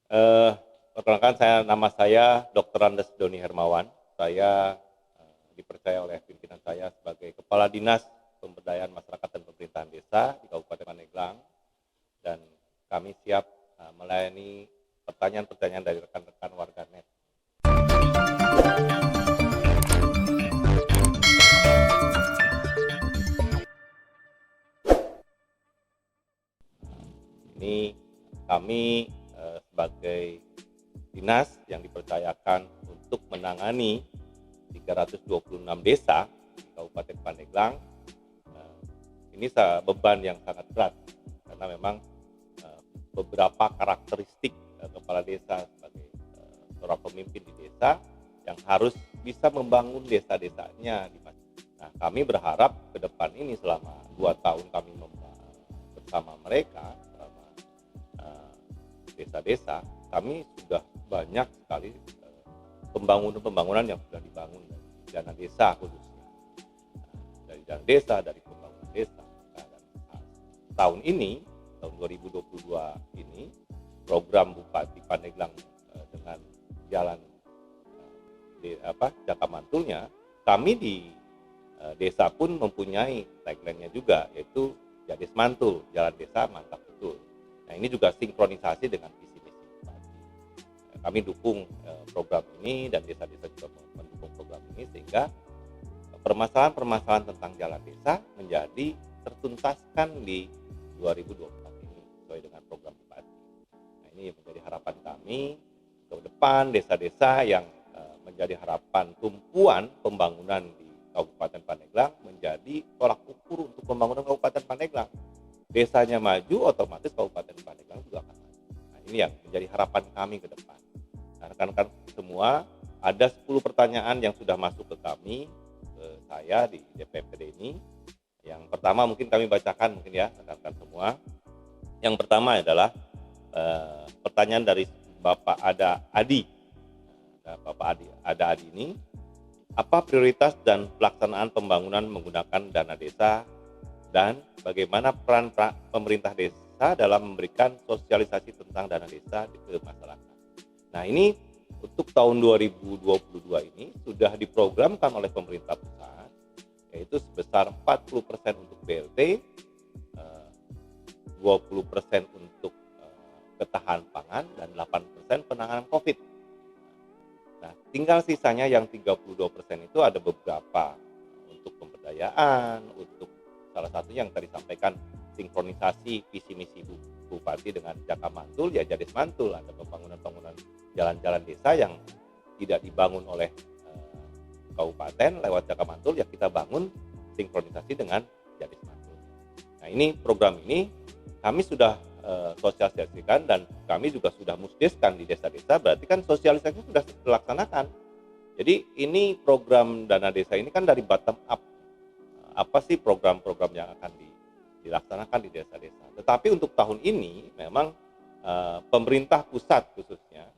Eh, Perkenalkan, nama saya Dr. Andes Doni Hermawan. Saya dipercaya oleh pimpinan saya sebagai Kepala Dinas Pemberdayaan Masyarakat dan Pemerintahan Desa di Kabupaten Pandeglang, dan kami siap melayani pertanyaan-pertanyaan dari rekan-rekan warganet. Ini kami sebagai dinas yang dipercayakan untuk menangani 326 desa di Kabupaten Pandeglang. Ini beban yang sangat berat karena memang beberapa karakteristik kepala desa sebagai seorang pemimpin di desa yang harus bisa membangun desa-desanya di masyarakat. Nah, kami berharap ke depan ini selama 2 tahun kami bersama mereka, selama desa-desa, kami sudah banyak sekali pembangunan yang sudah dibangun dari dana desa khususnya, dari dana desa, dari pembangunan desa. Nah, tahun ini, tahun 2022 ini, program Bupati Pandeglang dengan jalan Jaka Mantulnya, kami di desa pun mempunyai tagline-nya juga, yaitu Jadis Mantul, jalan desa mantap betul. Nah, ini juga sinkronisasi dengan visi misi Bupati. Kami dukung program ini dan desa-desa juga mendukung program ini, sehingga permasalahan-permasalahan tentang jalan desa menjadi tertuntaskan di 2024 ini sesuai dengan program Bupati. Nah, ini menjadi harapan kami ke depan, desa-desa yang menjadi harapan tumpuan pembangunan di Kabupaten Pandeglang menjadi tolak ukur untuk pembangunan Kabupaten Pandeglang. Desanya maju, otomatis Kabupaten Pandeglang juga akan maju. Nah, ini yang menjadi harapan kami ke depan. Nah, rekan-rekan semua, ada 10 pertanyaan yang sudah masuk ke kami, ke saya di DPPD ini. Yang pertama mungkin kami bacakan mungkin ya rekan-rekan semua. Yang pertama adalah pertanyaan dari Bapak Ada Adi. Bapak Ada Adi ini, apa prioritas dan pelaksanaan pembangunan menggunakan dana desa, dan bagaimana peran pemerintah desa dalam memberikan sosialisasi tentang dana desa ke masyarakat. Nah, ini untuk tahun 2022 ini sudah diprogramkan oleh pemerintah pusat, yaitu sebesar 40% untuk BLT, 20% untuk ketahanan pangan, dan 8% penanganan COVID. Nah, tinggal sisanya yang 32% itu ada beberapa untuk pemberdayaan, untuk salah satu yang tadi sampaikan sinkronisasi visi misi Bupati dengan Jaka Mantul, ya Jadis Mantul. Ada pembangunan jalan-jalan desa yang tidak dibangun oleh kabupaten lewat Jaka Mantul, ya kita bangun sinkronisasi dengan Jadis Mantul. Nah, ini program ini kami sudah sosialisasikan, dan kami juga sudah musdeskan di desa-desa, berarti kan sosialisasi sudah dilaksanakan. Jadi ini program dana desa ini kan dari bottom up. Apa sih program-program yang akan dilaksanakan di desa-desa. Tetapi untuk tahun ini memang pemerintah pusat khususnya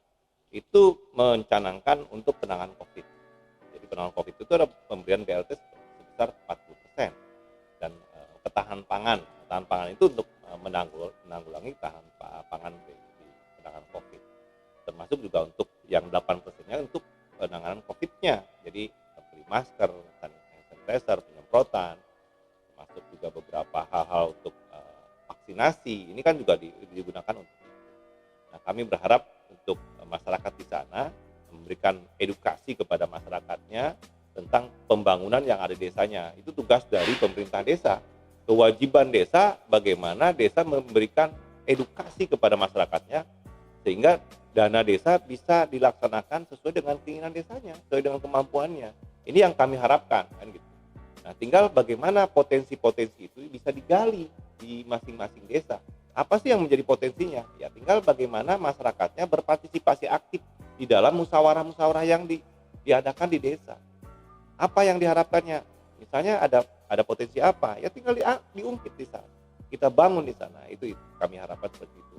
itu mencanangkan untuk penanganan COVID. Jadi penanganan COVID itu ada pemberian BLT sebesar 40%, dan ketahanan pangan. Ketahanan pangan itu untuk menanggulangi tahan pangan di penanganan COVID. Termasuk juga untuk yang 8%-nya untuk penanganan COVID-nya. Jadi membeli masker, sanitizer, penyemprotan, termasuk juga beberapa hal-hal untuk vaksinasi. Ini kan juga digunakan untuk itu. Nah, kami berharap untuk masyarakat di sana memberikan edukasi kepada masyarakatnya tentang pembangunan yang ada di desanya. Itu tugas dari pemerintah desa. Kewajiban desa, bagaimana desa memberikan edukasi kepada masyarakatnya sehingga dana desa bisa dilaksanakan sesuai dengan keinginan desanya, sesuai dengan kemampuannya. Ini yang kami harapkan, kan gitu. Nah, tinggal bagaimana potensi-potensi itu bisa digali di masing-masing desa. Apa sih yang menjadi potensinya? Ya tinggal bagaimana masyarakatnya berpartisipasi aktif di dalam musyawarah-musyawarah yang diadakan di desa. Apa yang diharapkannya? Misalnya ada potensi apa? Ya tinggal diungkit di sana. Kita bangun di sana. Itu kami harapkan seperti itu.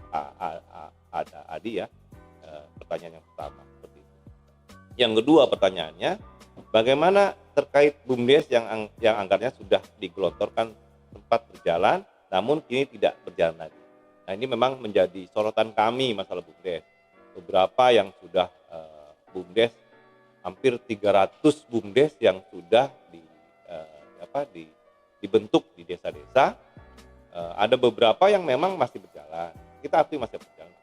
Ada Adi ya. Pertanyaan yang pertama seperti itu. Yang kedua pertanyaannya, bagaimana terkait BUMDes yang anggarannya sudah digelontorkan sempat berjalan, namun kini tidak berjalan lagi. Nah, ini memang menjadi sorotan kami masalah BUMDes. beberapa yang sudah BUMDes, hampir 300 BUMDes yang sudah dibentuk di desa-desa. Ada beberapa yang memang masih berjalan, kita akui masih berjalan,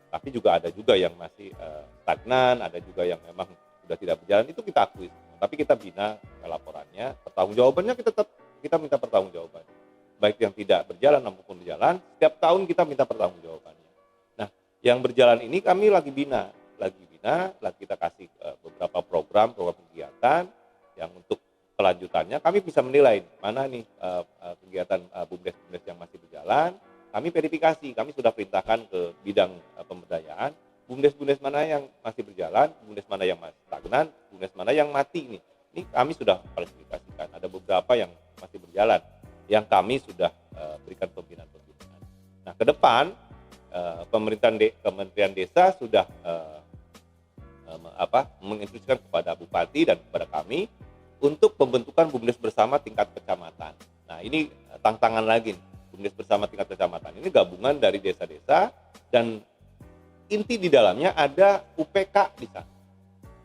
tapi juga ada juga yang masih stagnan, ada juga yang memang sudah tidak berjalan, itu kita akui. Tapi kita bina laporannya, pertanggungjawabannya kita minta pertanggungjawaban. Baik yang tidak berjalan maupun berjalan, setiap tahun kita minta pertanggungjawabannya. Nah, yang berjalan ini kami lagi bina, lagi kita kasih beberapa program kegiatan yang untuk kelanjutannya kami bisa menilai mana nih kegiatan BUMDes yang masih berjalan. Kami verifikasi, kami sudah perintahkan ke bidang pemberdayaan, BUMDes mana yang masih berjalan, BUMDes mana yang masih stagnan, BUMDes mana yang mati nih. Ini kami sudah klasifikasikan. Ada beberapa yang masih berjalan, yang kami sudah berikan pembinaan. Nah, ke depan Kementerian Desa sudah menginstruksikan kepada Bupati dan kepada kami untuk pembentukan BUMDes bersama tingkat kecamatan. Nah, ini tantangan lagi nih. BUMDes bersama tingkat kecamatan ini gabungan dari desa-desa, dan inti di dalamnya ada UPK di sana.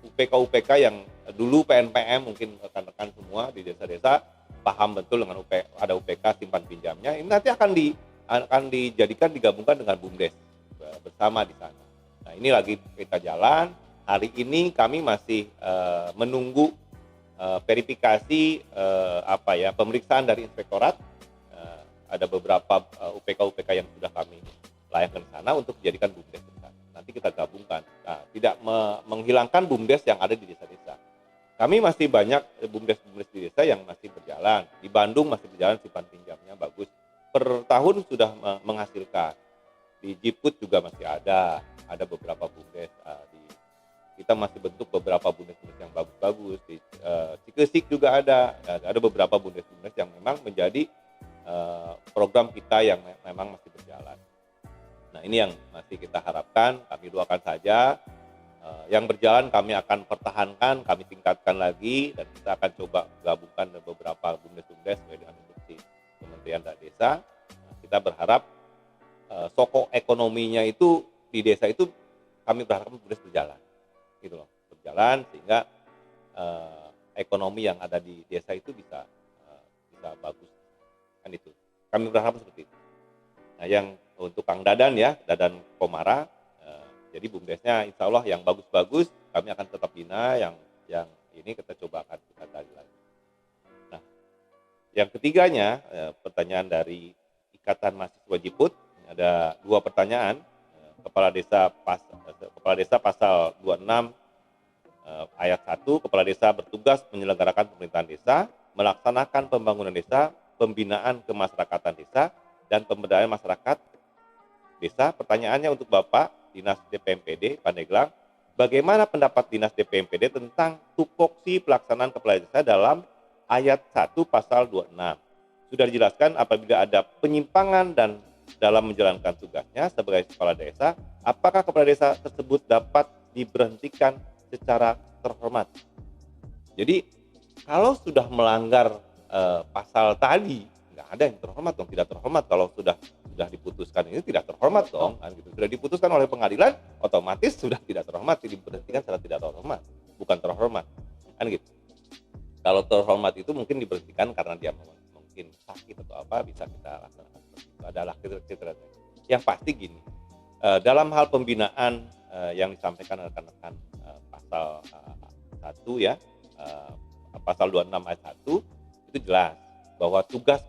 UPK yang dulu PNPM, mungkin rekan-rekan semua di desa-desa paham betul dengan ada UPK simpan pinjamnya. Ini nanti akan dijadikan digabungkan dengan BUMDes bersama di sana. Nah, ini lagi kita jalan. Hari ini kami masih menunggu verifikasi pemeriksaan dari inspektorat. Ada beberapa UPK yang sudah kami layangkan ke sana untuk dijadikan BUMDes bersama. Nanti kita gabungkan. Nah, tidak menghilangkan BUMDes yang ada di desa-desa. Kami masih banyak BUMDes di desa yang masih berjalan. Di Bandung masih berjalan simpan pinjamnya bagus. Per tahun sudah menghasilkan. Di Jiput juga masih ada beberapa BUMDes. Kita masih bentuk beberapa BUMDes yang bagus-bagus. Di Cikesik juga ada beberapa BUMDes yang memang menjadi program kita yang memang masih berjalan. Nah, ini yang masih kita harapkan, kami doakan saja. Yang berjalan kami akan pertahankan, kami tingkatkan lagi, dan kita akan coba gabungkan beberapa BUMDes sesuai dengan instruksi Kementerian Desa. Kita berharap soko ekonominya itu di desa itu kami berharap BUMDes berjalan, gitu loh, berjalan sehingga ekonomi yang ada di desa itu bisa bagus, kan itu. Kami berharap seperti itu. Nah, yang untuk Kang Dadan ya, Dadan Komara, jadi BUMDesnya insya Allah yang bagus-bagus kami akan tetap bina, yang ini kita coba akan kita gali lagi. Nah, yang ketiganya, pertanyaan dari Ikatan Mahasiswa Jiput, ada 2 pertanyaan. Kepala Desa pasal 26 ayat 1, Kepala Desa bertugas menyelenggarakan pemerintahan desa, melaksanakan pembangunan desa, pembinaan kemasyarakatan desa, dan pemberdayaan masyarakat desa. Pertanyaannya untuk Bapak Dinas DPMPD Pandeglang, bagaimana pendapat Dinas DPMPD tentang tupoksi pelaksanaan kepala desa dalam ayat 1 pasal 26? Sudah dijelaskan apabila ada penyimpangan dan dalam menjalankan tugasnya sebagai kepala desa, apakah kepala desa tersebut dapat diberhentikan secara terhormat? Jadi kalau sudah melanggar pasal tadi, nggak ada yang terhormat dong, tidak terhormat. Kalau sudah diputuskan ini tidak terhormat dong, kan gitu. Sudah diputuskan oleh pengadilan, otomatis sudah tidak terhormat, diberhentikan secara tidak terhormat, bukan terhormat, kan gitu. Kalau terhormat itu mungkin diberhentikan karena dia mungkin sakit atau apa, bisa kita laksanakan seperti itu. Adalah kriteria. Yang pasti gini, dalam hal pembinaan yang disampaikan rekan-rekan pasal 1 ya, pasal 26 ayat 1 itu jelas bahwa tugas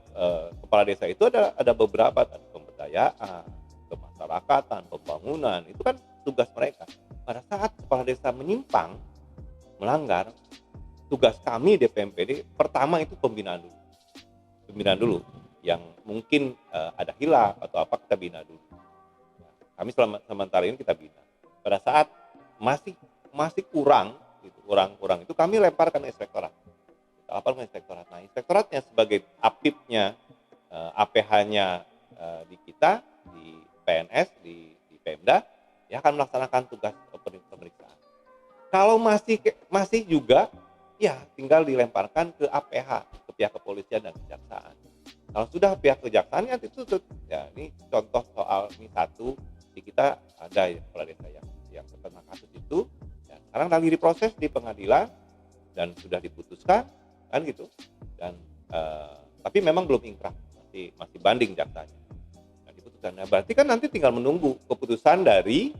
kepala desa itu ada beberapa, ada pemberdayaan, kemasyarakatan, pembangunan, itu kan tugas mereka. Pada saat kepala desa menyimpang, melanggar, tugas kami DPMPD pertama itu pembinaan dulu. Yang mungkin ada hilaf atau apa, kita bina dulu. Kami sementara ini kita bina. Pada saat masih kurang itu kami lemparkan ke inspektorat. Nah, inspektoratnya sebagai APIP-nya, APH-nya di kita, di PNS, di Pemda, ya akan melaksanakan tugas pemeriksaan. Kalau masih juga, ya tinggal dilemparkan ke APH, ke pihak kepolisian dan kejaksaan. Kalau sudah pihak kejaksaan ya ditutup. Ya, ini contoh soal ini satu di kita ada ya kepala desa yang yang terkena kasus itu, ya sekarang lagi diproses di pengadilan dan sudah diputuskan, kan gitu. Dan tapi memang belum ingkrah, masih banding jaksanya. Nah, diputuskan. Nah, berarti kan nanti tinggal menunggu keputusan dari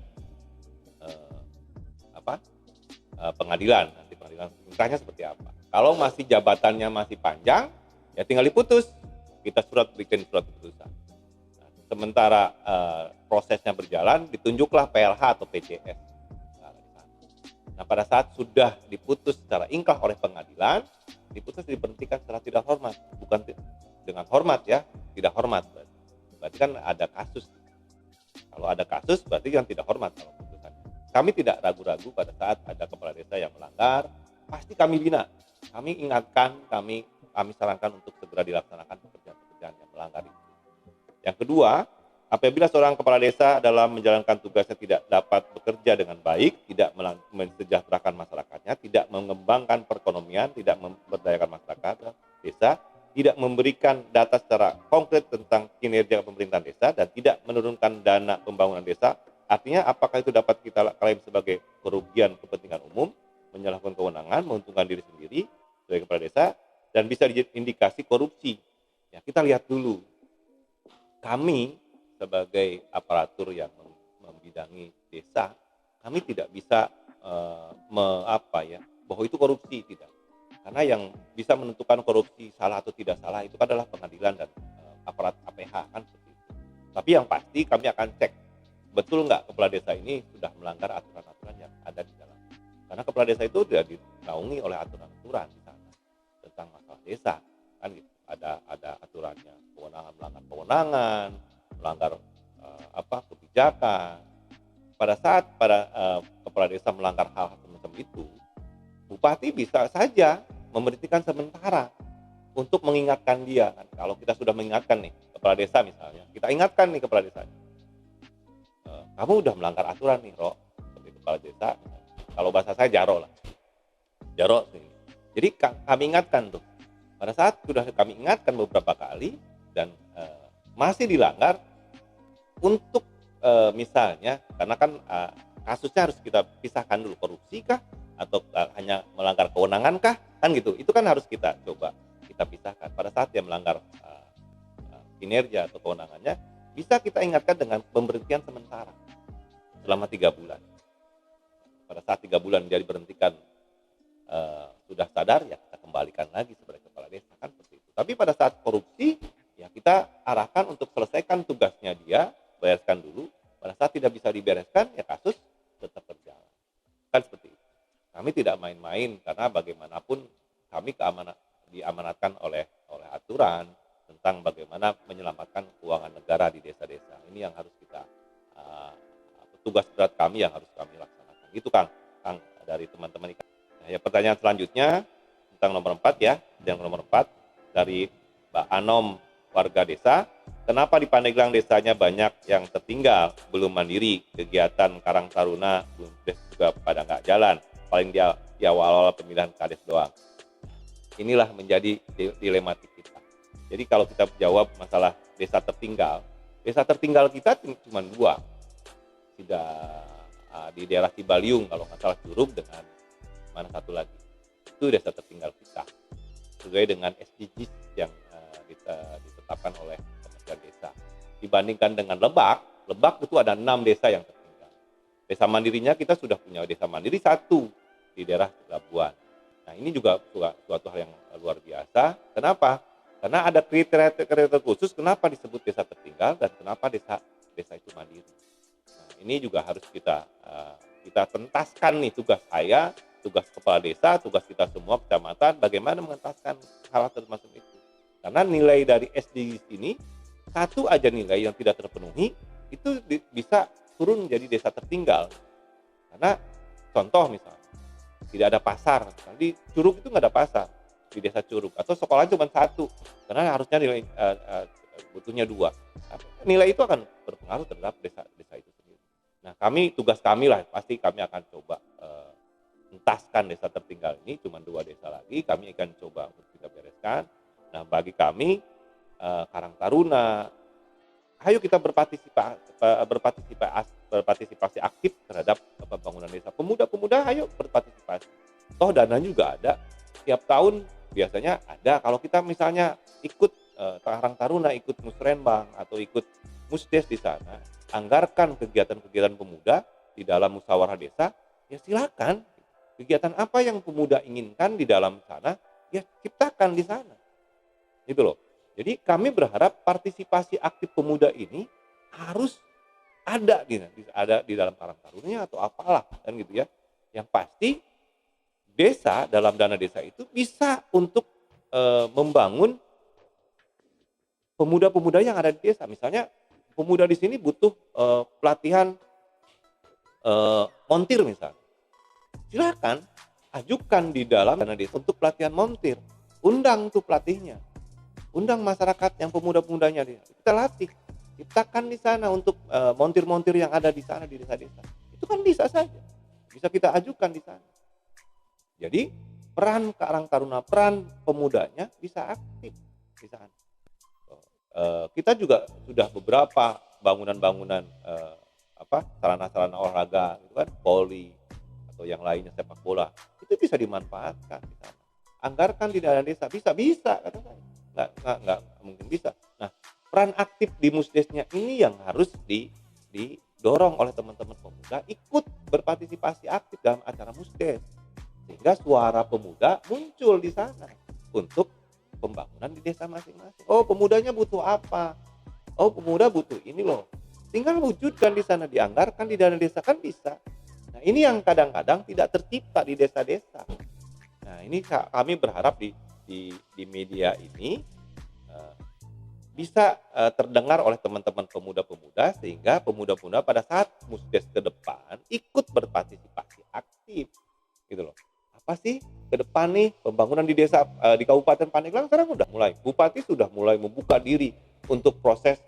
pengadilan. Nanti pengadilan ingkrahnya seperti apa. Kalau masih jabatannya masih panjang, ya tinggal diputus. Kita bikin surat keputusan. Nah, sementara prosesnya berjalan, ditunjuklah PLH atau PCS. Nah, pada saat sudah diputus secara ingkrah oleh pengadilan, diputus diberhentikan secara tidak hormat, bukan dengan hormat ya, tidak hormat. Berarti kan ada kasus. Kalau ada kasus berarti kan tidak hormat kalau putusan. Kami tidak ragu-ragu pada saat ada kepala desa yang melanggar, pasti kami bina. Kami ingatkan, kami sarankan untuk segera dilaksanakan pekerjaan-pekerjaan yang melanggar itu. Yang kedua, apabila seorang kepala desa dalam menjalankan tugasnya tidak dapat bekerja dengan baik, tidak mensejahterakan masyarakatnya, tidak mengembangkan perekonomian, tidak memberdayakan masyarakat desa, tidak memberikan data secara konkret tentang kinerja pemerintahan desa, dan tidak menurunkan dana pembangunan desa, artinya apakah itu dapat kita klaim sebagai kerugian kepentingan umum, menyalahkan kewenangan, menguntungkan diri sendiri sebagai kepala desa, dan bisa diindikasi korupsi. Ya, kita lihat dulu. Kami sebagai aparatur yang membidangi desa, kami tidak bisa bahwa itu korupsi, tidak. Karena yang bisa menentukan korupsi salah atau tidak salah itu adalah pengadilan dan aparat APH, kan seperti itu. Tapi yang pasti kami akan cek betul nggak kepala desa ini sudah melanggar aturan-aturan yang ada di dalam. Karena kepala desa itu sudah dinaungi oleh aturan-aturan di sana tentang masalah desa, kan gitu. Ada aturannya, melanggar kewenangan, melanggar kebijakan. Pada saat kepala desa melanggar hal semacam itu, bupati bisa saja memberhentikan sementara untuk mengingatkan dia. Kalau kita sudah mengingatkan nih kepala desa misalnya, kita ingatkan nih kepala desanya, kamu udah melanggar aturan nih, Ro, seperti kepala desa. Kalau bahasa saya jaro lah, jaro. Jadi kami ingatkan tuh. Pada saat sudah kami ingatkan beberapa kali dan masih dilanggar, untuk misalnya, karena kan kasusnya harus kita pisahkan dulu, korupsi kah atau hanya melanggar kewenangan kah, kan gitu. Itu kan harus kita coba kita pisahkan. Pada saat dia melanggar kinerja atau kewenangannya, bisa kita ingatkan dengan pemberhentian sementara selama 3 bulan. Pada saat 3 bulan dia diberhentikan sudah sadar, ya kita kembalikan lagi sebagai kepala desa, kan seperti itu. Tapi pada saat korupsi, ya kita arahkan untuk selesaikan tugasnya dia, bereskan dulu. Pada saat tidak bisa dibereskan, ya kasus tetap berjalan, kan seperti itu. Kami tidak main-main, karena bagaimanapun kami diamanatkan oleh aturan tentang bagaimana menyelamatkan keuangan negara di desa-desa. Ini yang harus kita tugas berat kami yang harus kami laksanakan. Itu Kang dari teman-teman. Nah, ya, pertanyaan selanjutnya tentang nomor 4 ya. Yang nomor 4 dari Mbak Anom, warga desa. Kenapa di Pandeglang desanya banyak yang tertinggal, belum mandiri, kegiatan Karang Taruna BUMDes juga pada nggak jalan, paling di awal-awal pemilihan kades doang. Inilah menjadi dilematik kita. Jadi kalau kita jawab masalah desa tertinggal kita cuma 2. Di daerah Cibaliung kalau nggak salah, Curug, dengan mana satu lagi, itu desa tertinggal kita sesuai dengan SDGs yang ditetapkan oleh Kementerian Desa. Dibandingkan dengan Lebak itu ada 6 desa yang tertinggal. Desa mandirinya kita sudah punya desa mandiri 1 di daerah Labuan. Nah, ini juga suatu hal yang luar biasa. Kenapa? Karena ada kriteria khusus kenapa disebut desa tertinggal dan kenapa desa itu mandiri. Nah, ini juga harus kita tuntaskan nih, tugas saya, tugas kepala desa, tugas kita semua kecamatan, bagaimana mengentaskan hal semacam itu. Karena nilai dari SDGs ini, 1 aja nilai yang tidak terpenuhi, itu bisa turun menjadi desa tertinggal. Karena contoh misalnya, tidak ada pasar. Di Curug itu nggak ada pasar, di desa Curug. Atau sekolah cuma 1, karena harusnya nilai butuhnya 2. Nilai itu akan berpengaruh terhadap desa itu sendiri. Nah, tugas kami lah, pasti kami akan coba entaskan desa tertinggal ini, cuma 2 desa lagi, kami akan coba untuk kita bereskan. Nah, bagi kami Karang Taruna, ayo kita berpartisipasi aktif terhadap dana juga ada. Tiap tahun biasanya ada. Kalau kita misalnya ikut Karang Taruna, ikut Musrenbang atau ikut Musdes di sana, anggarkan kegiatan-kegiatan pemuda di dalam musyawarah desa, ya silakan. Kegiatan apa yang pemuda inginkan di dalam sana, ya ciptakan di sana. Gitu loh. Jadi kami berharap partisipasi aktif pemuda ini harus ada di dalam Karang Tarunanya atau apalah kan gitu ya. Yang pasti desa dalam dana desa itu bisa untuk membangun pemuda-pemuda yang ada di desa. Misalnya pemuda di sini butuh pelatihan montir misalnya. Silakan ajukan di dalam dana desa untuk pelatihan montir. Undang tuh pelatihnya. Undang masyarakat yang pemuda-pemudanya kita latih. Ciptakan di sana untuk montir-montir yang ada di sana di desa-desa. Itu kan bisa saja. Bisa kita ajukan di sana. Jadi peran Karang Taruna, peran pemudanya bisa aktif di sana. Kita juga sudah beberapa bangunan-bangunan sarana-sarana olahraga gitu kan, voli atau yang lainnya, sepak bola, itu bisa dimanfaatkan di sana. Anggarkan di dana desa, bisa kata saya. Nggak mungkin bisa. Nah, peran aktif di Musdesnya ini yang harus didorong oleh teman-teman pemuda ikut berpartisipasi aktif dalam acara Musdes. Sehingga suara pemuda muncul di sana untuk pembangunan di desa masing-masing. Oh, pemudanya butuh apa? Oh, pemuda butuh ini loh. Tinggal wujudkan di sana, dianggarkan di dana desa kan bisa. Nah, ini yang kadang-kadang tidak tercipta di desa-desa. Nah, ini kami berharap di media ini bisa terdengar oleh teman-teman pemuda-pemuda sehingga pemuda-pemuda pada saat Musdes ke depan ikut berpartisipasi aktif gitu loh. Apa sih ke depan nih pembangunan di desa di Kabupaten Pandeglang sekarang udah mulai. Bupati sudah mulai membuka diri untuk proses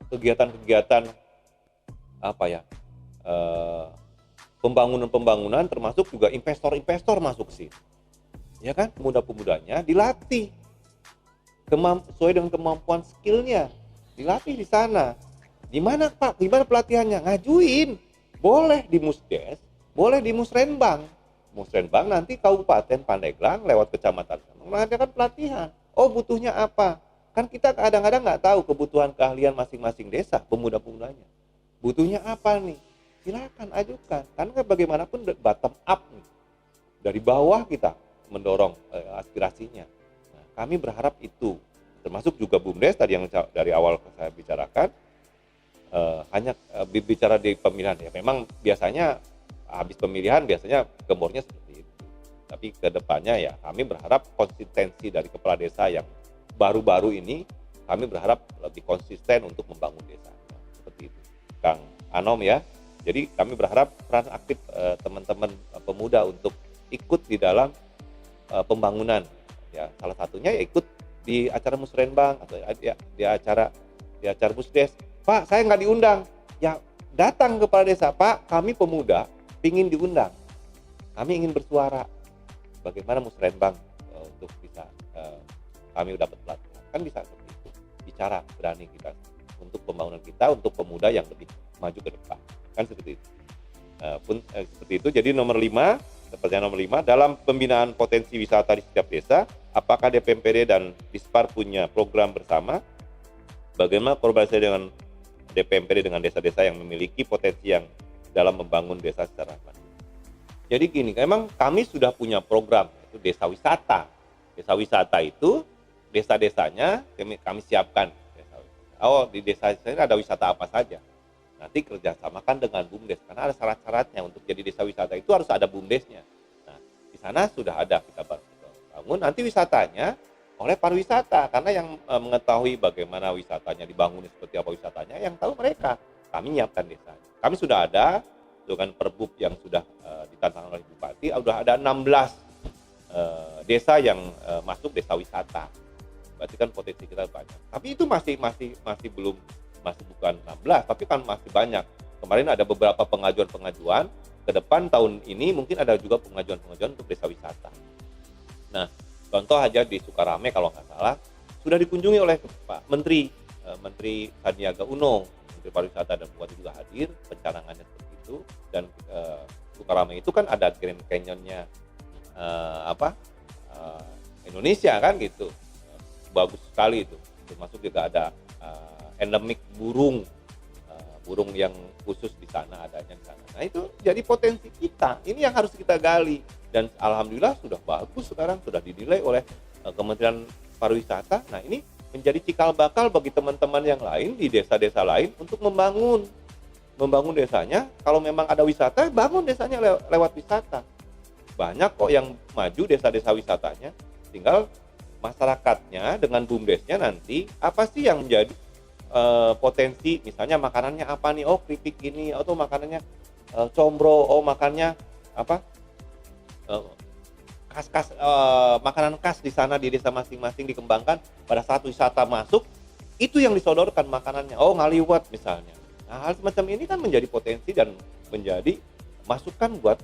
kegiatan-kegiatan pembangunan termasuk juga investor-investor masuk sini. Ya kan, pemuda-pemudanya dilatih sesuai dengan kemampuan skillnya, dilatih di sana. Di mana Pak? Gimana pelatihannya? Ngajuin. Boleh di Musdes, boleh di Musrenbang. Musrenbang nanti Kabupaten Pandeglang lewat kecamatan mengadakan pelatihan. Oh, butuhnya apa? Kan kita kadang-kadang nggak tahu kebutuhan keahlian masing-masing desa, pemuda-pemudanya. Butuhnya apa nih? Silakan ajukan. Karena bagaimanapun bottom up nih. Dari bawah kita mendorong aspirasinya. Nah, kami berharap itu, termasuk juga BUMDes tadi yang dari awal saya bicarakan, hanya bicara di pemilihan ya. Memang biasanya habis pemilihan biasanya gembornya seperti itu. Tapi kedepannya ya kami berharap konsistensi dari kepala desa yang baru-baru ini, kami berharap lebih konsisten untuk membangun desa. Seperti itu, Kang Anom ya. Jadi kami berharap peran aktif teman-teman pemuda untuk ikut di dalam pembangunan. Ya, salah satunya ya ikut di acara Musrenbang atau di acara Musdes. Pak, saya nggak diundang. Ya, datang ke kepala desa. Pak, kami pemuda ingin diundang. Kami ingin bersuara. Bagaimana Musrenbang untuk bisa kami dapat pelatihan. Kan bisa seperti itu. Bicara berani kita untuk pembangunan kita, untuk pemuda yang lebih maju ke depan. Kan seperti itu. Seperti itu. Jadi pertanyaan nomor 5, dalam pembinaan potensi wisata di setiap desa, apakah DPMPD dan Dispar punya program bersama? Bagaimana kolaborasi dengan DPMPD dengan desa-desa yang memiliki potensi yang dalam membangun desa secara mandiri? Jadi gini, memang kami sudah punya program, itu desa wisata. Desa wisata itu, desa-desanya kami siapkan. Oh, di desa ini ada wisata apa saja? Nanti kerjasamakan dengan BUMDes, karena ada syarat-syaratnya untuk jadi desa wisata itu harus ada BUMDesnya. Nah, di sana sudah ada kita bangun. Nanti wisatanya oleh pariwisata, karena yang mengetahui bagaimana wisatanya dibangun seperti apa wisatanya, yang tahu mereka. Kami nyiapkan desanya. Kami sudah ada dengan perbub yang sudah ditantangkan oleh Bupati, sudah ada 16 desa yang masuk desa wisata. Berarti kan potensi kita banyak. Tapi itu masih bukan 16, tapi kan masih banyak. Kemarin ada beberapa pengajuan ke depan tahun ini mungkin ada juga pengajuan untuk desa wisata. Nah, contoh aja di Sukarame kalau nggak salah sudah dikunjungi oleh Pak Menteri Sandiaga Uno, Menteri Pariwisata dan Bupati juga hadir, pencanangannya seperti itu, dan Sukaramai itu kan ada Grand Canyonnya Indonesia kan gitu. Bagus sekali itu. Termasuk juga ada endemik burung yang khusus di sana, adanya di sana. Nah itu jadi potensi kita. Ini yang harus kita gali. Dan alhamdulillah sudah bagus sekarang, sudah dinilai oleh Kementerian Pariwisata. Nah ini menjadi cikal bakal bagi teman-teman yang lain di desa-desa lain untuk membangun desanya. Kalau memang ada wisata, bangun desanya lewat wisata. Banyak kok yang maju desa-desa wisatanya, tinggal masyarakatnya dengan BUMDesnya nanti apa sih yang menjadi potensi, misalnya makanannya apa nih, oh keripik ini, atau makanannya combro, oh makannya apa makanan khas di sana di desa masing-masing dikembangkan. Pada saat wisata masuk, itu yang disodorkan makanannya, oh ngaliwat misalnya. Nah hal semacam ini kan menjadi potensi dan menjadi masukan buat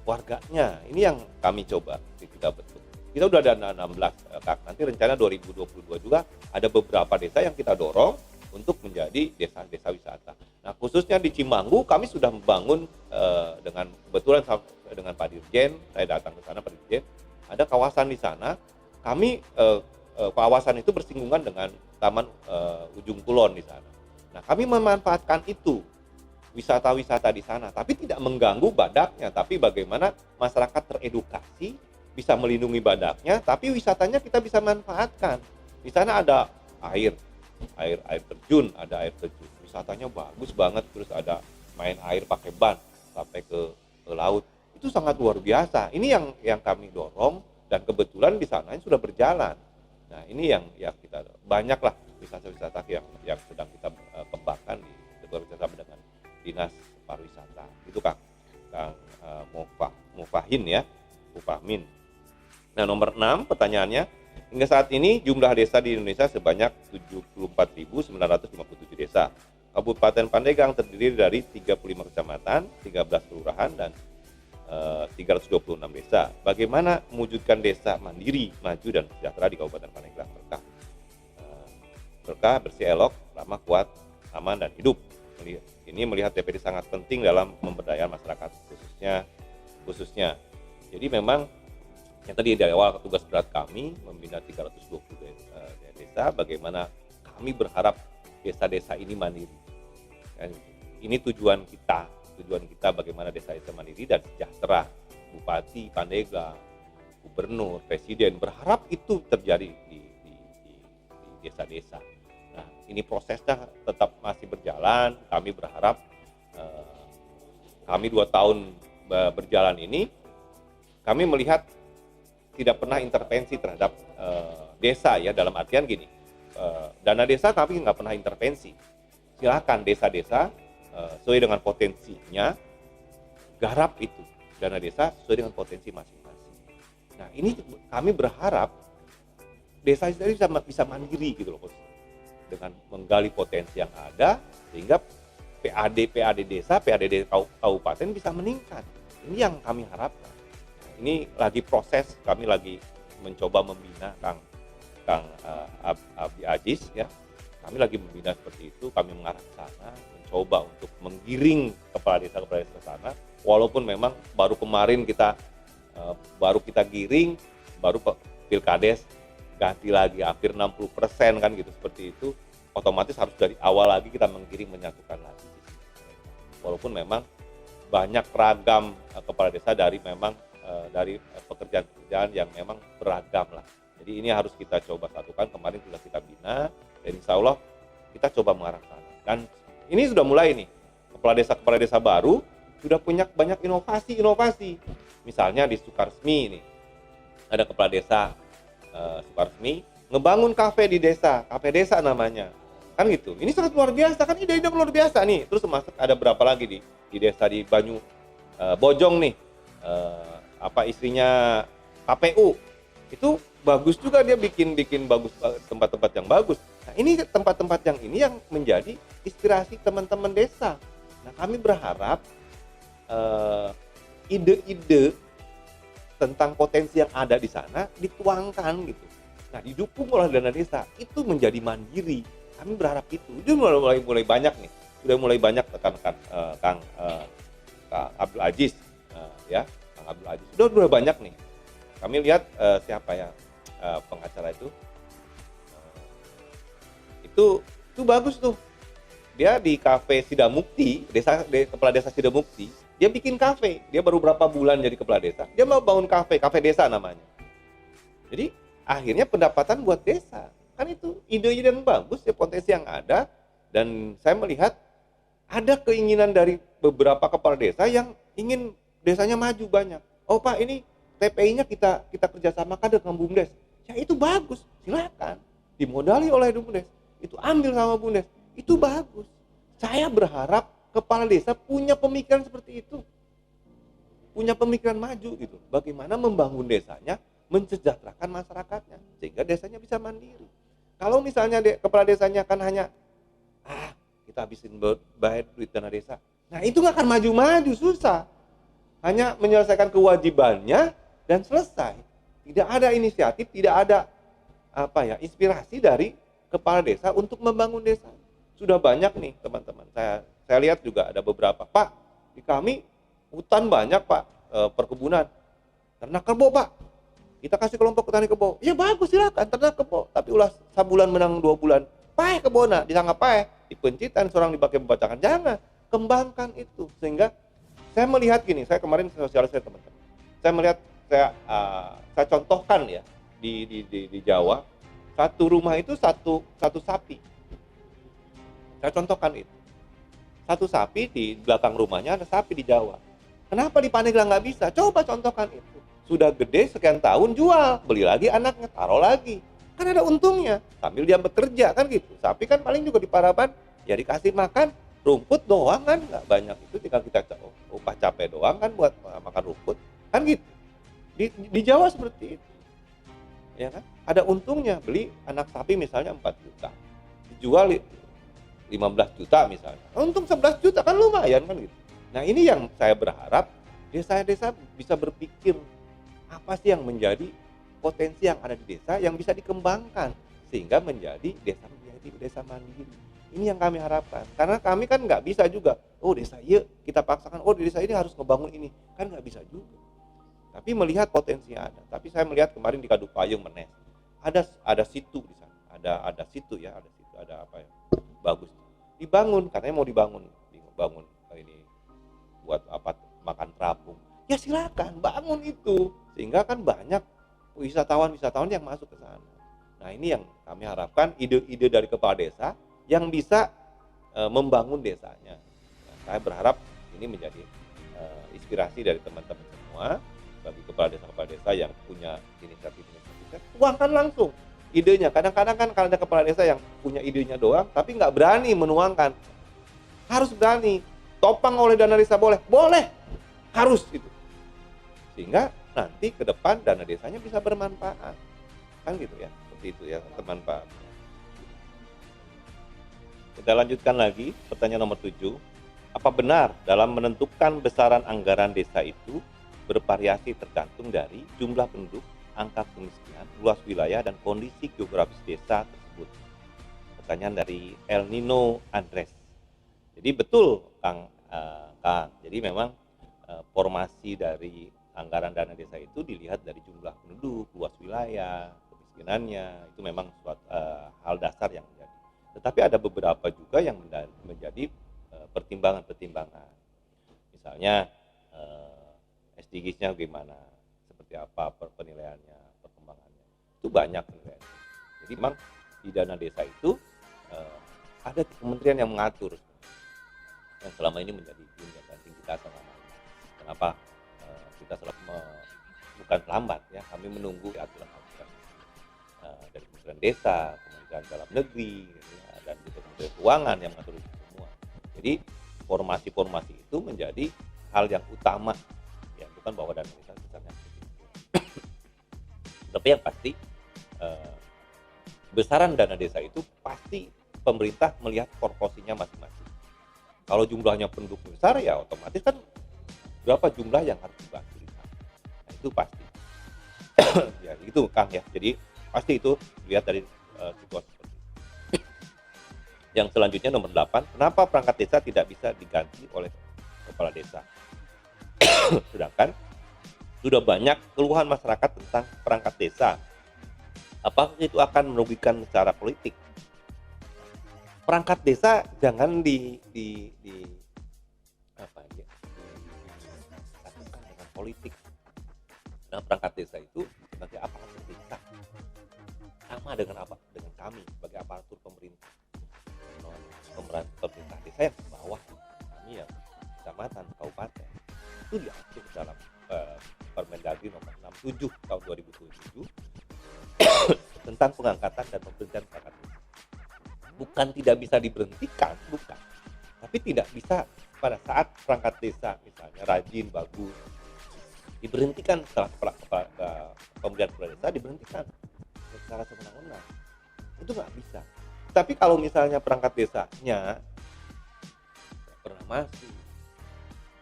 warganya. Ini yang kami coba kita bentuk. Kita udah ada 16, Kak. Nanti rencana 2022 juga ada beberapa desa yang kita dorong untuk menjadi desa-desa wisata. Nah, khususnya di Cimanggu kami sudah membangun dengan kebetulan dengan Pak Dirjen, saya datang ke sana Pak Dirjen, ada kawasan di sana. Kami kawasan itu bersinggungan dengan Taman Ujung Kulon di sana. Nah, kami memanfaatkan itu wisata-wisata di sana, tapi tidak mengganggu badaknya, tapi bagaimana masyarakat teredukasi, bisa melindungi badaknya, tapi wisatanya kita bisa manfaatkan. Di sana ada air terjun, wisatanya bagus banget, terus ada main air pakai ban sampai ke laut. Itu sangat luar biasa. Ini yang kami dorong dan kebetulan di sana sudah berjalan. Nah, ini yang kita banyaklah wisata-wisata yang sedang kita kembangkan bekerjasama dengan Dinas Pariwisata. Itu Kang Mufahmin. Nah, nomor 6 pertanyaannya, hingga saat ini jumlah desa di Indonesia sebanyak 74.957 desa. Kabupaten Pandeglang terdiri dari 35 kecamatan, 13 kelurahan, dan 326 desa. Bagaimana mewujudkan desa mandiri, maju, dan sejahtera di Kabupaten Pandeglang? Berkah, bersih, elok, ramah, kuat, aman, dan hidup. Ini melihat DPD sangat penting dalam pemberdayaan masyarakat khususnya. Jadi memang yang tadi dari awal tugas berat kami membina 320 desa, bagaimana kami berharap desa-desa ini mandiri. Dan ini tujuan kita bagaimana desa-desa mandiri dan sejahtera. Bupati Pandeglang, gubernur, presiden berharap itu terjadi di desa-desa. Nah, ini prosesnya tetap masih berjalan. Kami berharap kami 2 tahun berjalan ini, kami melihat tidak pernah intervensi terhadap desa ya, dalam artian gini, dana desa kami nggak pernah intervensi. Silakan desa-desa sesuai dengan potensinya garap itu dana desa sesuai dengan potensi masing-masing. Nah ini kami berharap desa itu bisa mandiri gitu loh, dengan menggali potensi yang ada sehingga PAD desa, PAD kabupaten bisa meningkat. Ini yang kami harapkan. Ini lagi proses, kami lagi mencoba membina Kang Abdi Aziz ya. Kami lagi membina seperti itu, kami mengarah ke sana, mencoba untuk menggiring kepala desa ke sana. Walaupun memang baru kemarin kita giring, baru Pilkades ganti lagi hampir 60% kan gitu, seperti itu. Otomatis harus dari awal lagi kita menggiring, menyatukan lagi. Walaupun memang banyak ragam kepala desa dari pekerjaan-pekerjaan yang memang beragam lah. Jadi ini harus kita coba satukan. Kemarin sudah kita bina dan insya Allah kita coba mengarah sana. Dan ini sudah mulai nih, kepala desa baru sudah punya banyak inovasi. Misalnya di Sukaresmi ini ada kepala desa Sukaresmi ngebangun kafe di desa, kafe desa namanya. Kan gitu. Ini sangat luar biasa kan, ide-ide luar biasa nih. Terus masuk ada berapa lagi di desa di Banyu Bojong nih. Istrinya KPU itu bagus juga, dia bikin bagus tempat-tempat yang bagus. Nah ini tempat-tempat yang ini yang menjadi inspirasi teman-teman desa. Nah kami berharap ide-ide tentang potensi yang ada di sana dituangkan gitu. Nah didukung oleh dana desa itu menjadi mandiri. Kami berharap itu mulai banyak nih, sudah mulai banyak Kang Kang Abdul Aziz, ya, Kang Abdul Aziz. Udah banyak nih. Kami lihat siapa ya pengacara itu bagus tuh. Dia di kafe Sidamukti, kepala desa Sidamukti, dia bikin kafe. Dia baru berapa bulan jadi kepala desa, dia mau bangun kafe desa namanya. Jadi akhirnya pendapatan buat desa. Kan itu ide-ide yang bagus ya, potensi yang ada. Dan saya melihat ada keinginan dari beberapa kepala desa yang ingin desanya maju banyak. Oh Pak, ini TPI-nya kita kerjasamakan dengan BUMDes. Ya itu bagus, silakan. Dimodali oleh BUMDes, itu ambil sama BUMDes. Itu bagus. Saya berharap kepala desa punya pemikiran seperti itu. Punya pemikiran maju gitu. Bagaimana membangun desanya, mensejahterakan masyarakatnya. Sehingga desanya bisa mandiri. Kalau misalnya kepala desanya kan hanya, kita habisin bayar duit dana desa. Nah itu nggak akan maju-maju, susah. Hanya menyelesaikan kewajibannya dan selesai. Tidak ada inisiatif, tidak ada inspirasi dari kepala desa untuk membangun desa. Sudah banyak nih teman-teman, saya lihat juga ada beberapa, Pak, di kami hutan banyak Pak, perkebunan, ternak kebo Pak, kita kasih kelompok petani kebo. Ya bagus, silakan ternak kebo, tapi ulah sabulan menang 2 bulan, paeh kebona, disangka paeh, dipencitan seorang dipakai membacakan, jangan, kembangkan itu. Sehingga saya melihat gini, saya kemarin sosialisasi teman-teman, saya melihat, saya contohkan ya, di Jawa, satu rumah itu satu sapi. Saya contohkan itu. Satu sapi di belakang rumahnya ada sapi di Jawa. Kenapa di Pandeglang nggak bisa? Coba contohkan itu. Sudah gede sekian tahun jual, beli lagi anaknya, taruh lagi. Kan ada untungnya sambil dia bekerja kan gitu. Sapi kan paling juga di Paraban ya dikasih makan rumput doang kan, nggak banyak itu, tinggal kita upah capek doang kan buat makan rumput kan gitu. Di Jawa seperti itu. Ya kan? Ada untungnya, beli anak sapi misalnya 4 juta. Dijual 15 juta misalnya, untung 11 juta kan lumayan kan gitu. Nah ini yang saya berharap desa-desa bisa berpikir apa sih yang menjadi potensi yang ada di desa yang bisa dikembangkan sehingga menjadi desa mandiri. Ini yang kami harapkan, karena kami kan nggak bisa juga, desa iya kita paksakan, di desa ini harus ngebangun ini, kan nggak bisa juga. Tapi melihat potensinya ada. Tapi saya melihat kemarin di Kadupayung Menes ada situ di sana, ada situ ya, ada apa ya, bagus dibangun, katanya mau dibangun ini buat apa, makan terapung. Ya silakan bangun itu, sehingga kan banyak wisatawan yang masuk ke sana. Nah ini yang kami harapkan, ide-ide dari kepala desa yang bisa membangun desanya. Nah, saya berharap ini menjadi inspirasi dari teman-teman semua bagi kepala desa yang punya inisiatif, tuangkan langsung idenya. Kadang-kadang kan kalau ada kepala desa yang punya idenya doang, tapi nggak berani menuangkan. Harus berani. Topang oleh dana desa boleh, harus gitu. Sehingga nanti ke depan dana desanya bisa bermanfaat. Kan gitu ya, seperti itu ya teman Pak. Kita lanjutkan lagi, pertanyaan nomor 7. Apa benar dalam menentukan besaran anggaran desa itu bervariasi tergantung dari jumlah penduduk, angka kemiskinan, luas wilayah, dan kondisi geografis desa tersebut? Pertanyaan dari El Nino Andres. Jadi betul Kang. Jadi memang formasi dari anggaran dana desa itu dilihat dari jumlah penduduk, luas wilayah, kemiskinannya, itu memang suatu hal dasar yang menjadi. Tetapi ada beberapa juga yang menjadi pertimbangan-pertimbangan. Misalnya SDGs-nya bagaimana, seperti apa penilaiannya, perkembangannya. Itu banyak penilaiannya. Jadi memang di dana desa itu ada kementerian yang mengatur, yang selama ini menjadi ganti kita selama ini. Kenapa kita selalu bukan lambat ya, kami menunggu aturan-aturan dari Kementerian Desa, Kementerian Dalam Negeri, ya, dan juga Kementerian Keuangan yang mengatur itu semua. Jadi formasi-formasi itu menjadi hal yang utama, ya bukan bahwa dana desa besarnya. Tapi yang pasti besaran dana desa itu pasti pemerintah melihat proporsinya masing-masing. Kalau jumlahnya penduduk besar ya otomatis kan berapa jumlah yang harus dibantu. Nah itu pasti. Ya itu Kang ya. Jadi pasti itu lihat dari situasi seperti itu. Yang selanjutnya nomor 8, kenapa perangkat desa tidak bisa diganti oleh kepala desa? Sedangkan sudah banyak keluhan masyarakat tentang perangkat desa. Apakah itu akan merugikan secara politik? Perangkat desa jangan di apa ya, disatukan dengan politik. Nah, perangkat desa itu sebagai aparatur desa, sama dengan apa? Dengan kami sebagai aparatur pemerintah. Pemerintah desa yang ke bawah, kami yang kecamatan, kabupaten, itu diatur dalam Permendagri nomor 67 tahun 2007 tentang pengangkatan dan pemberhentian perangkat desa. Bukan tidak bisa diberhentikan, bukan. Tapi tidak bisa pada saat perangkat desa misalnya rajin, bagus, diberhentikan setelah pemberian kepala desa, diberhentikan secara semena-mena. Itu nggak bisa. Tapi kalau misalnya perangkat desanya nggak pernah masuk,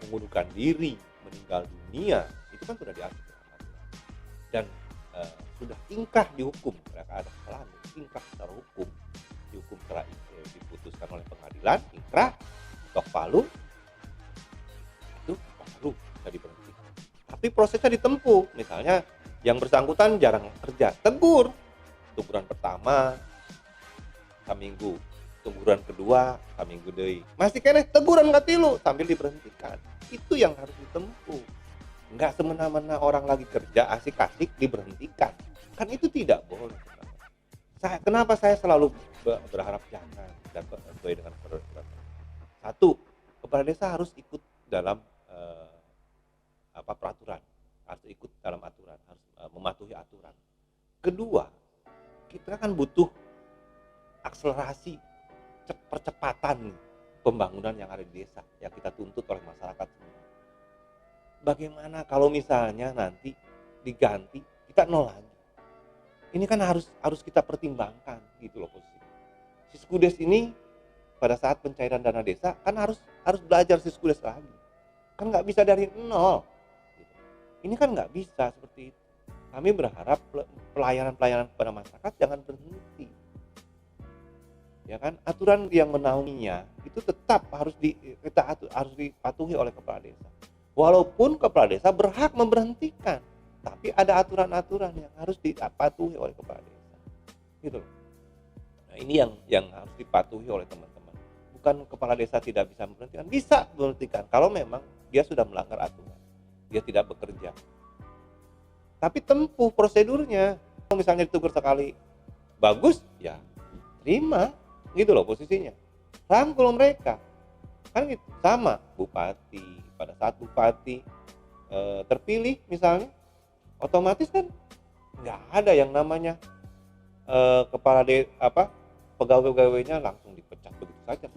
mengundurkan diri, meninggal dunia, itu kan sudah diatur dalam aturan. Dan sudah ingkrah dihukum, mereka ada kesalahan, ingkrah secara hukum, dihukum secara diputuskan oleh pengadilan, ingkrah, ketok palu, itu baru bisa diberhentikan. Tapi prosesnya ditempuh, misalnya yang bersangkutan jarang kerja, teguran pertama saminggu, teguran kedua saminggu deui, masih keneh teguran katilu sambil diberhentikan. Itu yang harus ditempuh. Enggak semena-mena orang lagi kerja asik-asik diberhentikan, kan itu tidak boleh. Kenapa saya selalu berharap jangan dan sesuai dengan peraturan. Satu, kepala desa harus ikut dalam peraturan, harus ikut dalam aturan, harus mematuhi aturan. Kedua, kita kan butuh akselerasi percepatan pembangunan yang ada di desa yang kita tuntut oleh masyarakat semua. Bagaimana kalau misalnya nanti diganti kita nol lagi? Ini kan harus kita pertimbangkan gitu loh posisi. Siskudes ini pada saat pencairan dana desa kan harus belajar Siskudes lagi. Kan nggak bisa dari nol. Gitu. Ini kan nggak bisa seperti itu. Kami berharap pelayanan kepada masyarakat jangan berhenti. Ya kan, aturan yang menaunginya itu tetap harus dipatuhi oleh kepala desa. Walaupun kepala desa berhak memberhentikan, tapi ada aturan-aturan yang harus dipatuhi oleh kepala desa. Gitu loh. Nah, ini yang harus dipatuhi oleh teman-teman. Bukan kepala desa tidak bisa memberhentikan, bisa memberhentikan kalau memang dia sudah melanggar aturan. Dia tidak bekerja. Tapi tempuh prosedurnya. Kalau misalnya ditegur sekali bagus, ya terima, gitu loh posisinya. Rangkul mereka. Kan gitu. Sama bupati, pada saat bupati terpilih misalnya, otomatis kan nggak ada yang namanya pegawai-pegawainya langsung dipecat begitu saja,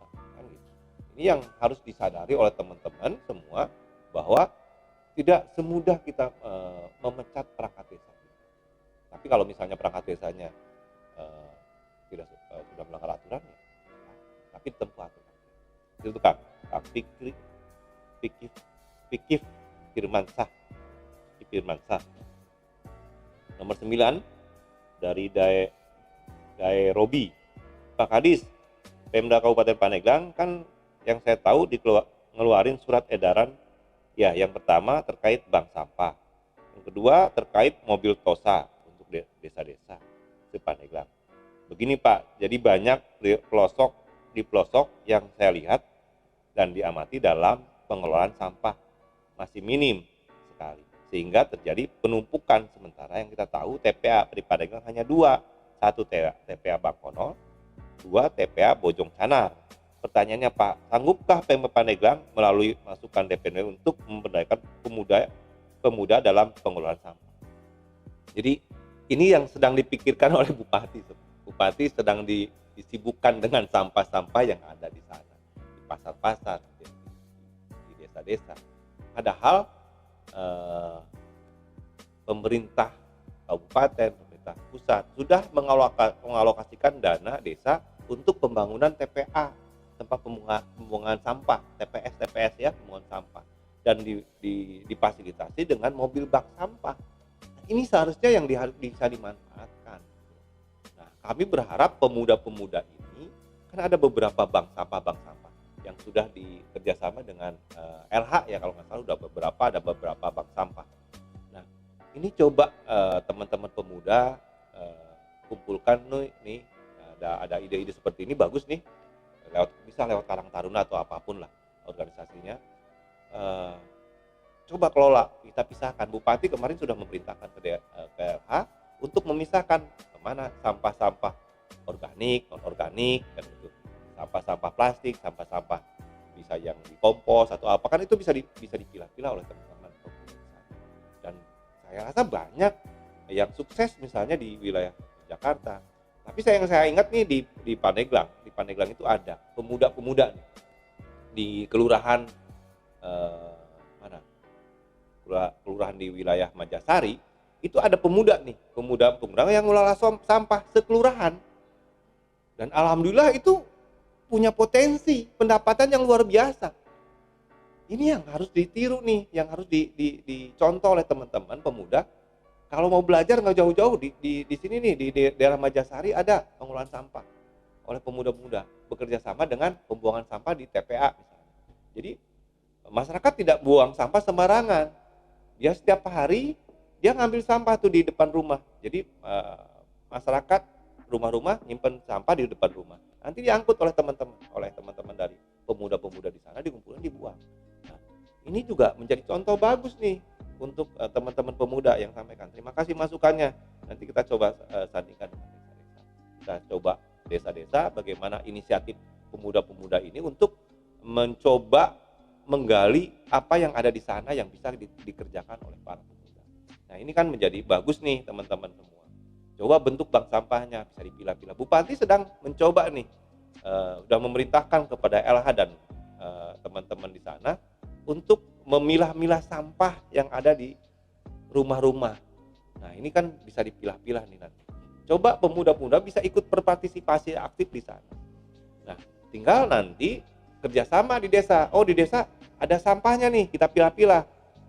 kan gitu. Ini yang harus disadari oleh teman-teman semua, bahwa tidak semudah kita memecat perangkat desa. Tapi kalau misalnya perangkat desanya sudah melanggar aturan, ya, tapi tempuh aturan. Itu Kang Fikif Firmansah. Nomor 9 dari Dae Robi. Pak Kadis, Pemda Kabupaten Pandeglang kan yang saya tahu ngeluarin surat edaran. Ya, yang pertama terkait bank sampah. Yang kedua terkait mobil TOSA untuk desa-desa di Pandeglang. Begini Pak, jadi banyak di pelosok yang saya lihat dan diamati dalam pengelolaan sampah masih minim sekali, sehingga terjadi penumpukan. Sementara yang kita tahu TPA di Pandeglang hanya 2, satu TPA Bangkono, 2 TPA Bojong Canar. Pertanyaannya Pak, sanggupkah Pemda Pandeglang melalui masukan DPD untuk memberdayakan pemuda dalam pengelolaan sampah? Jadi ini yang sedang dipikirkan oleh Bupati. Bupati sedang disibukkan dengan sampah-sampah yang ada di sana, di pasar-pasar, di desa-desa. Padahal pemerintah kabupaten, pemerintah pusat sudah mengalokasikan dana desa untuk pembangunan TPA, tempat pembuangan sampah, TPS ya, pembuangan sampah, dan difasilitasi dengan mobil bak sampah. Ini seharusnya yang bisa dimanfaatkan. Nah, kami berharap pemuda-pemuda ini, kan ada beberapa bank sampah yang sudah dikerjasama dengan LH ya, kalau nggak salah ada beberapa bank sampah. Nah, ini coba teman-teman pemuda kumpulkan nih, ada ide-ide seperti ini bagus nih, bisa lewat Karang Taruna atau apapun lah organisasinya. Coba kelola, kita pisahkan. Bupati kemarin sudah memerintahkan ke LH untuk memisahkan kemana sampah-sampah organik, non organik, kan gitu. Sampah-sampah plastik, sampah-sampah bisa yang dikompos atau apa, kan itu bisa dipilah-pilah oleh teman-teman. Dan saya rasa banyak yang sukses misalnya di wilayah Jakarta. Tapi saya ingat nih di Pandeglang itu ada pemuda-pemuda nih, di kelurahan mana? Kelurahan di wilayah Majasari, itu ada pemuda yang ngelola sampah sekelurahan. Dan alhamdulillah itu punya potensi pendapatan yang luar biasa. Ini yang harus ditiru nih, yang harus dicontoh oleh teman-teman pemuda. Kalau mau belajar nggak jauh-jauh, di sini nih, di daerah Majasari ada pengelolaan sampah oleh pemuda-pemuda, bekerja sama dengan pembuangan sampah di TPA misalnya. Jadi masyarakat tidak buang sampah sembarangan. Dia setiap hari dia ngambil sampah tuh di depan rumah. Jadi masyarakat rumah-rumah nyimpen sampah di depan rumah. Nanti diangkut oleh teman-teman dari pemuda-pemuda di sana, dikumpulin, dibuang. Nah, ini juga menjadi contoh bagus nih untuk teman-teman pemuda yang sampaikan. Terima kasih masukannya. Nanti kita coba sandingkan dengan desa-desa. Kita coba desa-desa bagaimana inisiatif pemuda-pemuda ini untuk mencoba menggali apa yang ada di sana yang bisa dikerjakan oleh para pemuda. Nah, ini kan menjadi bagus nih teman-teman semua. Coba bentuk bank sampahnya bisa dipilah-pilah. Bupati sedang mencoba nih, sudah memerintahkan kepada LH dan teman-teman di sana untuk memilah-milah sampah yang ada di rumah-rumah. Nah, ini kan bisa dipilah-pilah nih nanti. Coba pemuda-pemuda bisa ikut berpartisipasi aktif di sana. Nah, tinggal nanti kerjasama di desa. Oh, di desa ada sampahnya nih, kita pilah-pilah,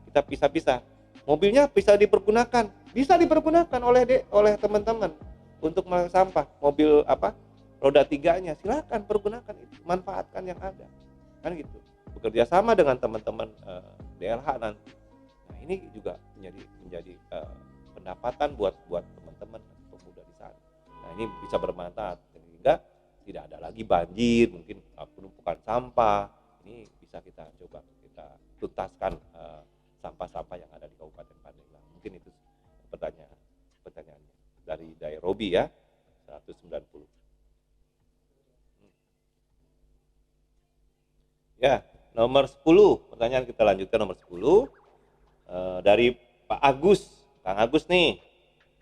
kita pisah-pisah. Mobilnya bisa dipergunakan oleh teman-teman untuk mengolah sampah. Mobil roda 3-nya silakan pergunakan itu, manfaatkan yang ada, kan gitu. Bekerja sama dengan teman-teman DLH nanti. Nah, ini juga menjadi pendapatan buat teman-teman pemuda di sana. Nah, ini bisa bermanfaat sehingga tidak ada lagi banjir, mungkin penumpukan sampah. Ini bisa kita coba tuntaskan sampah-sampah yang ada di Kabupaten Pandeglang. Mungkin itu pertanyaannya dari Robi ya, 190. Ya, nomor 10, pertanyaan kita lanjutkan nomor 10 dari Pak Agus. Kang Agus nih,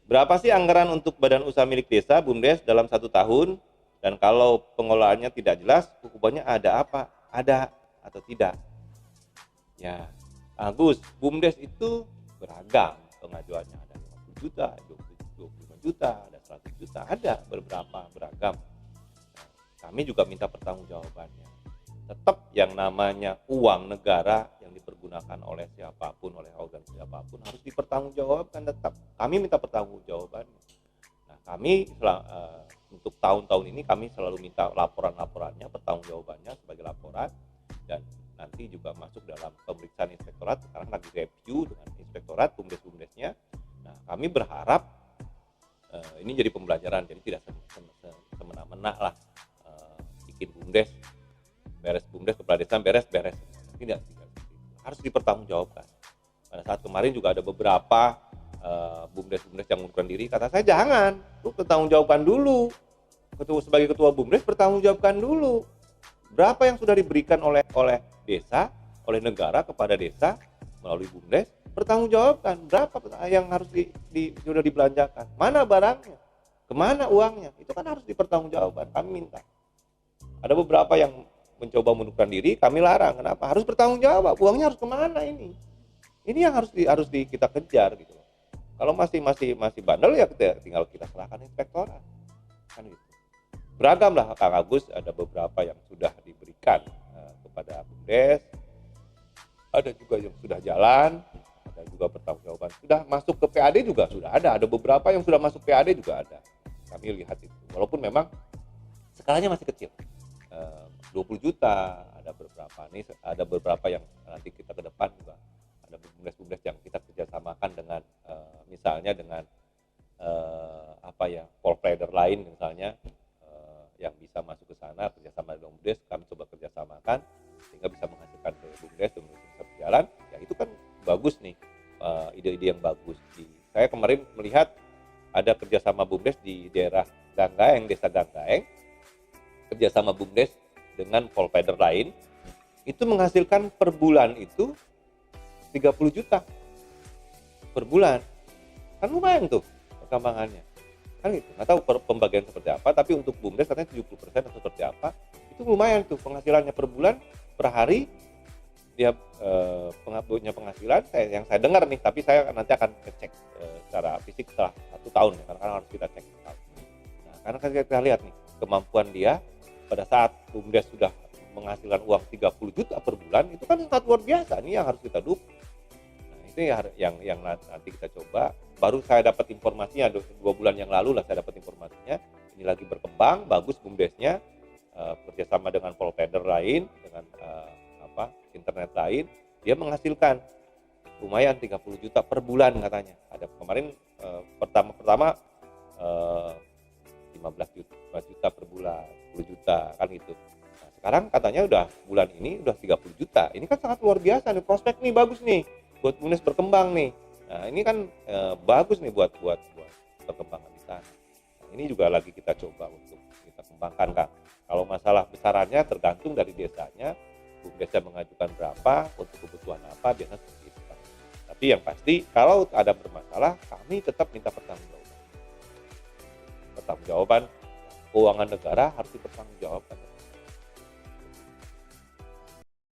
berapa sih anggaran untuk badan usaha milik desa BUMDes dalam 1 tahun? Dan kalau pengelolaannya tidak jelas, hukumannya ada apa? Ada atau tidak? Ya, Agus, BUMDes itu beragam pengajuannya, ada 50 juta, 25 juta, ada 100 juta, ada beberapa beragam. Nah, kami juga minta pertanggungjawabannya. Tetap yang namanya uang negara yang dipergunakan oleh siapapun, oleh organ siapapun harus dipertanggungjawabkan tetap. Kami minta pertanggungjawabannya. Nah, kami untuk tahun-tahun ini kami selalu minta laporan-laporannya, pertanggungjawabannya sebagai laporan, dan nanti juga masuk dalam pemeriksaan inspektorat. Sekarang lagi review dengan inspektorat BUMDes-BUMDesnya. Nah, kami berharap ini jadi pembelajaran, jadi tidak semena-mena lah bikin BUMDes, beres BUMDes kepala desa beres. Tidak, harus dipertanggungjawabkan. Pada saat kemarin juga ada beberapa BUMDes yang mengundurkan diri, kata saya jangan, lu pertanggungjawabkan dulu. Sebagai ketua BUMDes pertanggungjawabkan dulu. Berapa yang sudah diberikan oleh desa, oleh negara kepada desa melalui BUMDes, pertanggungjawabkan. Berapa yang harus sudah dibelanjakan? Mana barangnya? Kemana uangnya? Itu kan harus dipertanggungjawabkan. Kami minta. Ada beberapa yang mencoba mengundurkan diri, kami larang. Kenapa? Harus bertanggung jawab. Uangnya harus kemana ini? Ini yang harus kita kejar gitu. Kalau masih bandel ya tinggal kita serahkan inspektorat. Kan gitu. Beragam lah Kang Agus, ada beberapa yang sudah diberikan kepada BUMDes. Ada juga yang sudah jalan, ada juga pertanggungjawaban. Sudah masuk ke PAD juga sudah ada beberapa yang sudah masuk PAD juga ada. Kami lihat itu. Walaupun memang skalanya masih kecil. 20 juta, ada ada beberapa yang nanti kita ke depan juga ada bumdes-bumdes yang kita kerjasamakan dengan misalnya dengan provider lain misalnya yang bisa masuk ke sana kerjasama dengan bumdes, kami coba kerjasamakan sehingga bisa menghasilkan bumdes dan bisa berjalan. Ya itu kan bagus nih, ide-ide yang bagus. Saya kemarin melihat ada kerjasama bumdes di daerah Ganggaeng, desa Ganggaeng, kerjasama bumdes dengan provider lain, itu menghasilkan per bulan itu 30 juta per bulan. Kan lumayan tuh perkembangannya. Kan gitu. Nggak tahu pembagian seperti apa, tapi untuk bumdes katanya 70% atau seperti apa. Itu lumayan tuh penghasilannya per bulan, per hari dia punya penghasilan yang saya dengar nih, tapi saya nanti akan ngecek secara fisik setelah 1 tahun ya, karena harus kita cek. Nah, karena kita lihat nih kemampuan dia pada saat bumdes sudah menghasilkan uang 30 juta per bulan, itu kan sangat luar biasa nih yang harus kita dukung. Nah, itu yang nanti kita coba. Baru saya dapat informasinya 2 bulan yang lalu lah saya dapat informasinya. Ini lagi berkembang, bagus bumdesnya, kerjasama dengan provider lain, dengan internet lain, dia menghasilkan lumayan 30 juta per bulan katanya. Ada kemarin pertama 15 juta per bulan, 10 juta kan gitu. Nah, sekarang katanya udah bulan ini udah 30 juta. Ini kan sangat luar biasa nih, prospek nih bagus nih buat bumdes berkembang nih. Nah, ini kan bagus nih buat perkembangan di sana. Nah, ini juga lagi kita coba untuk kita kembangkan, Kang. Kalau masalah besarannya tergantung dari desanya. Bumdesnya mengajukan berapa, untuk kebutuhan apa, biasanya seperti itu, Kang. Tapi yang pasti kalau ada bermasalah, kami tetap minta pertanggungjawaban. Pertanggungjawaban keuangan negara harus dipertanggungjawabkan.